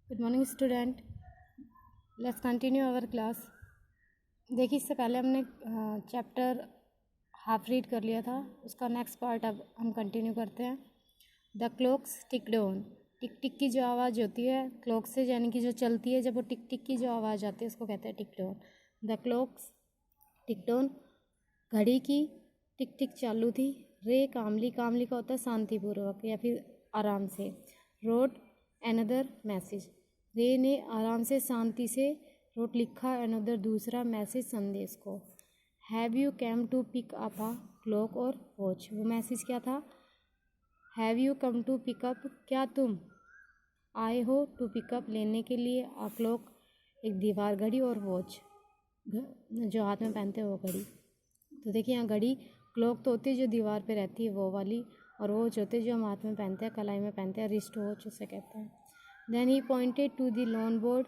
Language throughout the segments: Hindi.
Good morning student, let's continue our class. देखिए, इससे पहले हमने चैप्टर हाफ रीड कर लिया था, उसका नेक्स्ट पार्ट अब हम कंटिन्यू करते हैं। The clocks tick down. Tick tick की जो आवाज़ होती है क्लॉक से, यानी कि जो चलती है, जब वो टिक टिक की जो आवाज़ आती है उसको कहते हैं tick down. The clocks tick down. घड़ी की टिक टिक चालू थी। रे कामली, कामली का होता है शांतिपूर्वक या फिर आराम से। Road another message. रे ने आराम से शांति से रोट लिखा एनदर दूसरा मैसेज संदेश को। Have you came to pick up a clock और वॉच। वो मैसेज क्या था? Have you come to pick up, क्या तुम आए हो टू पिकअप लेने के लिए, अ क्लॉक एक दीवार घड़ी, और वॉच जो हाथ में पहनते हैं वो घड़ी। तो देखिए यहाँ घड़ी, क्लॉक तो होती है जो दीवार पे रहती है वो वाली, और वॉच होती है जो हम हाथ में पहनते हैं, कलाई में पहनते हैं, रिस्ट वॉच उसे कहते हैं। Then he pointed to the loan board.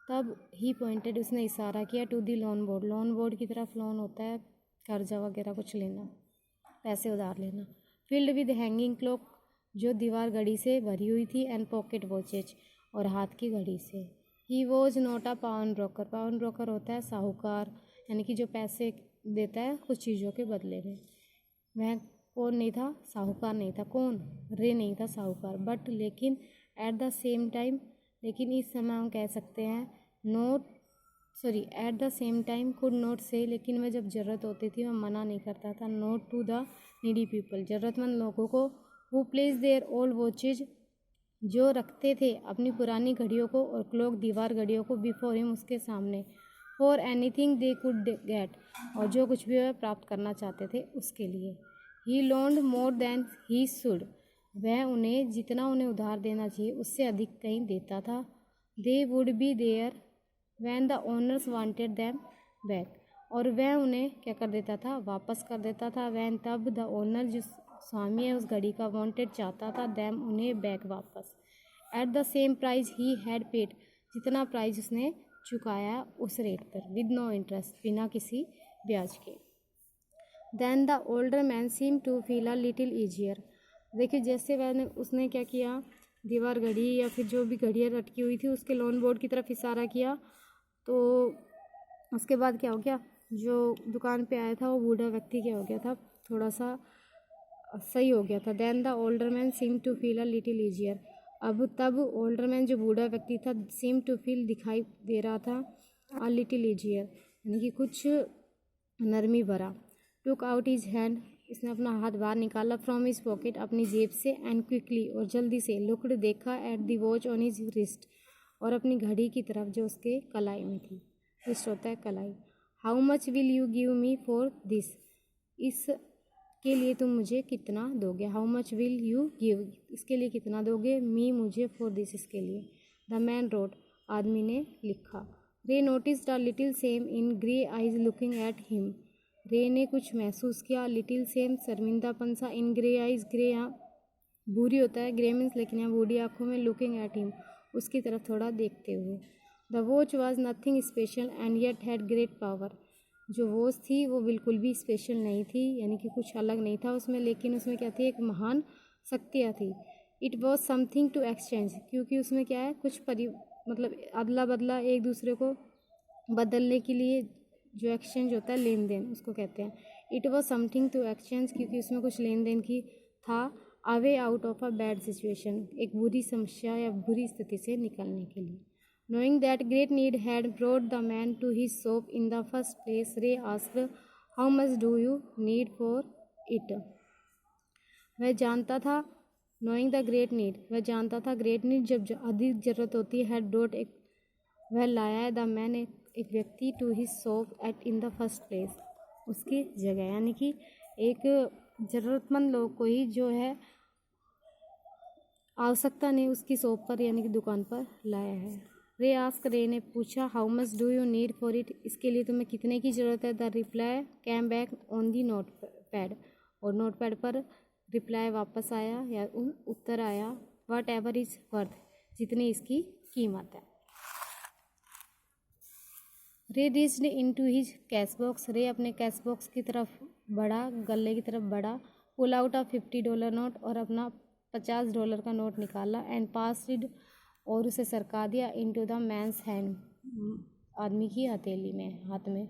तब ही पॉइंटेड, उसने इशारा किया, to the loan board. Loan board की तरफ लोन होता है कर्जा वगैरह कुछ लेना, पैसे उधार लेना। फील्ड विद हैंगिंग क्लॉक, जो दीवार घड़ी से भरी हुई थी, एंड पॉकेट वॉचेज, और हाथ की घड़ी से। He was not a pound broker. Pound broker होता है साहूकार, यानी कि जो पैसे देता है कुछ चीज़ों के बदले में। वह कौन नहीं था? साहूकार नहीं था। कौन? रे नहीं था साहूकार। बट लेकिन एट द सेम टाइम, लेकिन इस समय हम कह सकते हैं at the same time could not से, लेकिन वह जब ज़रूरत होती थी वह मना नहीं करता था। Note to the needy people, ज़रूरतमंद लोगों को। Who place their old watches, जो रखते थे अपनी पुरानी घड़ियों को, और क्लॉक दीवार घड़ियों को, बिफोर हिम उसके सामने। For anything they could get, और जो कुछ भी वह प्राप्त करना चाहते थे उसके लिए। ही लोन्ड मोर देन ही शुड, वह उन्हें जितना उन्हें उधार देना चाहिए उससे अधिक कहीं देता था। They would be there when the owners wanted them back, और वह उन्हें क्या कर देता था? वापस कर देता था। वैन, तब, द ओनर, जो स्वामी है उस घड़ी का, वांटेड चाहता था, दैम उन्हें बैक वापस। At the same price he had paid, जितना प्राइस उसने चुकाया उस रेट पर, विद नो इंटरेस्ट, बिना किसी ब्याज के। Then the older man seem to feel a little easier. देखिए जैसे मैंने उसने क्या किया, दीवार घड़ी या फिर जो भी घड़ियाँ लटकी हुई थी उसके लोन बोर्ड की तरफ इशारा किया, तो उसके बाद क्या हो गया, जो दुकान पे आया था वो बूढ़ा व्यक्ति क्या हो गया था, थोड़ा सा सही हो गया था। Then the older man seem to feel a little easier. अब तब ओल्डर मैन जो बूढ़ा व्यक्ति था, सीम टू फील दिखाई दे रहा था, अ लिटिल ईजियर यानी कि कुछ नरमी भरा। टुक आउट हिज हैंड, इसने अपना हाथ बाहर निकाला, फ्रॉम हिज पॉकेट, अपनी जेब से, एंड क्विकली, और जल्दी से, लुक्ड, देखा, at the watch on his wrist, और अपनी घड़ी की तरफ जो उसके कलाई में थी। रिस्ट होता है कलाई। How much will you give me for this, इस के लिए तुम मुझे कितना दोगे? How much will you give, इसके लिए कितना दोगे? मी, मुझे, फॉर दिस, इसके लिए। द मैन रोट, आदमी ने लिखा। रे notice the little same in grey eyes looking at him, रे ने कुछ महसूस किया, लिटिल सेम शर्मिंदापन सा, इन ग्रे आइज, ग्रे यहाँ बूढ़ी होता है, ग्रे मीन्स, लेकिन यहाँ बूढ़ी आँखों में, लुकिंग एट हिम, उसकी तरफ थोड़ा देखते हुए। The watch was nothing special and yet had great power, जो वॉच थी वो बिल्कुल भी स्पेशल नहीं थी, यानी कि कुछ अलग नहीं था उसमें, लेकिन उसमें क्या थी? एक महान शक्तियाँ थी। It was something to exchange, क्योंकि उसमें क्या है, कुछ मतलब अदला बदला, एक दूसरे को बदलने के लिए, जो एक्सचेंज होता है लेन देन, उसको कहते हैं। It was something to exchange, क्योंकि उसमें कुछ लेन देन की था। A way out of a bad situation, एक बुरी समस्या या बुरी स्थिति से निकलने के लिए। Knowing that great need had brought the man to his shop in the first place, Ray asked, "How much do you need for it?" वह जानता था, knowing the great need, वह जानता था great need जब अधिक जरूरत होती है, had brought, एक वह लाया है, the man, एक व्यक्ति, to his shop at in the first place, उसकी जगह, यानी कि एक ज़रूरतमंद लोग को ही जो है आवश्यकता ने उसकी शॉप पर यानी कि दुकान पर लाया है। रे आस्क, रे ने पूछा, how much do you need for it, इसके लिए तुम्हें कितने की ज़रूरत है? The reply came back on the note pad, और नोट पैड पर रिप्लाई वापस आया या उत्तर आया, वट एवर इज वर्थ, जितनी इसकी कीमत है। रे reached into his cash box, रे अपने कैश बॉक्स की तरफ बढ़ा, गले की तरफ बढ़ा। पुल आउट अ $50 नोट, और अपना $50 का नोट निकाला, एंड पास्ड, और उसे सरका दिया इनटू द मैंस हैंड, आदमी की हथेली में, हाथ में।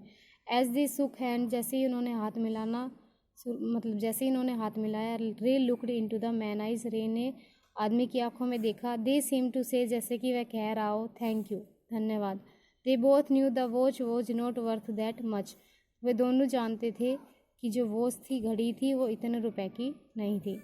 एज दी सुक हैंड, जैसे ही उन्होंने हाथ मिलाना मतलब जैसे ही इन्होंने हाथ मिलाया, रे looked into the man eyes, रे ने आदमी की आंखों में देखा। दे सीम टू से, जैसे कि वह कह रहा हो थैंक यू, धन्यवाद। They both knew the watch was not worth that much, वे दोनों जानते थे कि जो वॉच थी, घड़ी थी, वो इतने रुपए की नहीं थी।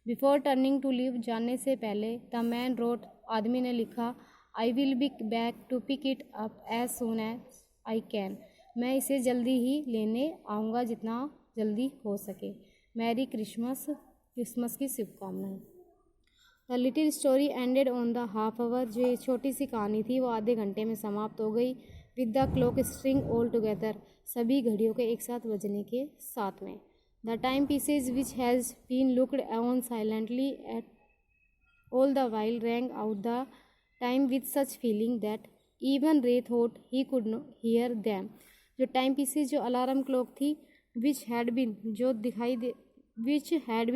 बिफोर टर्निंग टू लीव, जाने से पहले, द मैन रोट, आदमी ने लिखा, I will be back to pick it up as soon as I can, मैं इसे जल्दी ही लेने आऊँगा जितना जल्दी हो सके। मैरी क्रिसमस, क्रिसमस की शुभकामनाएं। The little story ended on the half hour, जो छोटी सी कहानी थी वो आधे घंटे में समाप्त हो गई। With the clock string all together, सभी घड़ियों के एक साथ बजने के साथ में। The time pieces which has been looked on silently at all the while rang out the time with such feeling that even Ray thought he could hear them, जो टाइम पीसेज, जो अलार्म क्लॉक थी, विच हैड बीन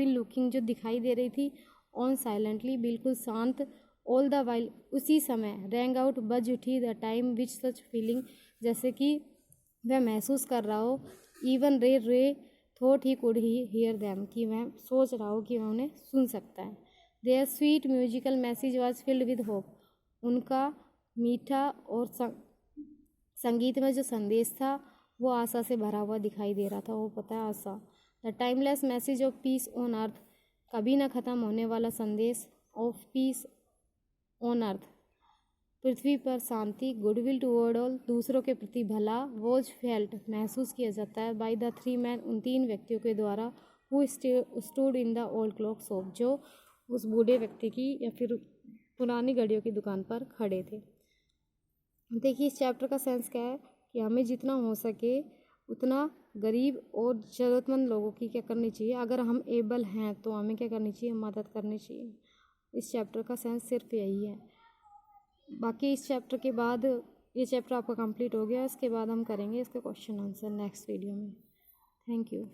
लुकिंग, जो दिखाई दे रही थी, ऑन साइलेंटली, बिल्कुल शांत, ऑल द वाइल, उसी समय, रैंग आउट, बज उठी, the time which such feeling, जैसे कि वह महसूस कर रहा हो, even Ray thought he could he here them, कि वह सोच रहा हो कि वह उन्हें सुन सकता है। Their sweet musical message was filled with hope, उनका मीठा और संगीत में जो संदेश था वो आशा से भरा हुआ दिखाई दे रहा था, वो पता है आशा। The timeless message of peace on earth, कभी ना ख़त्म होने वाला संदेश, ऑफ पीस ऑन अर्थ, पृथ्वी पर शांति, गुडविल टूवर्ड ऑल, दूसरों के प्रति भला, वॉज फेल्ट, महसूस किया जाता है, बाय द थ्री मैन, उन तीन व्यक्तियों के द्वारा, who stood in the old clock shop, जो उस बूढ़े व्यक्ति की या फिर पुरानी घड़ियों की दुकान पर खड़े थे। देखिए इस चैप्टर का सेंस क्या है कि हमें जितना हो सके उतना गरीब और ज़रूरतमंद लोगों की क्या करनी चाहिए, अगर हम एबल हैं तो हमें क्या करनी चाहिए, मदद करनी चाहिए। इस चैप्टर का सेंस सिर्फ यही है। बाकी इस चैप्टर के बाद, ये चैप्टर आपका कंप्लीट हो गया, इसके बाद हम करेंगे इसके क्वेश्चन आंसर नेक्स्ट वीडियो में। Thank you.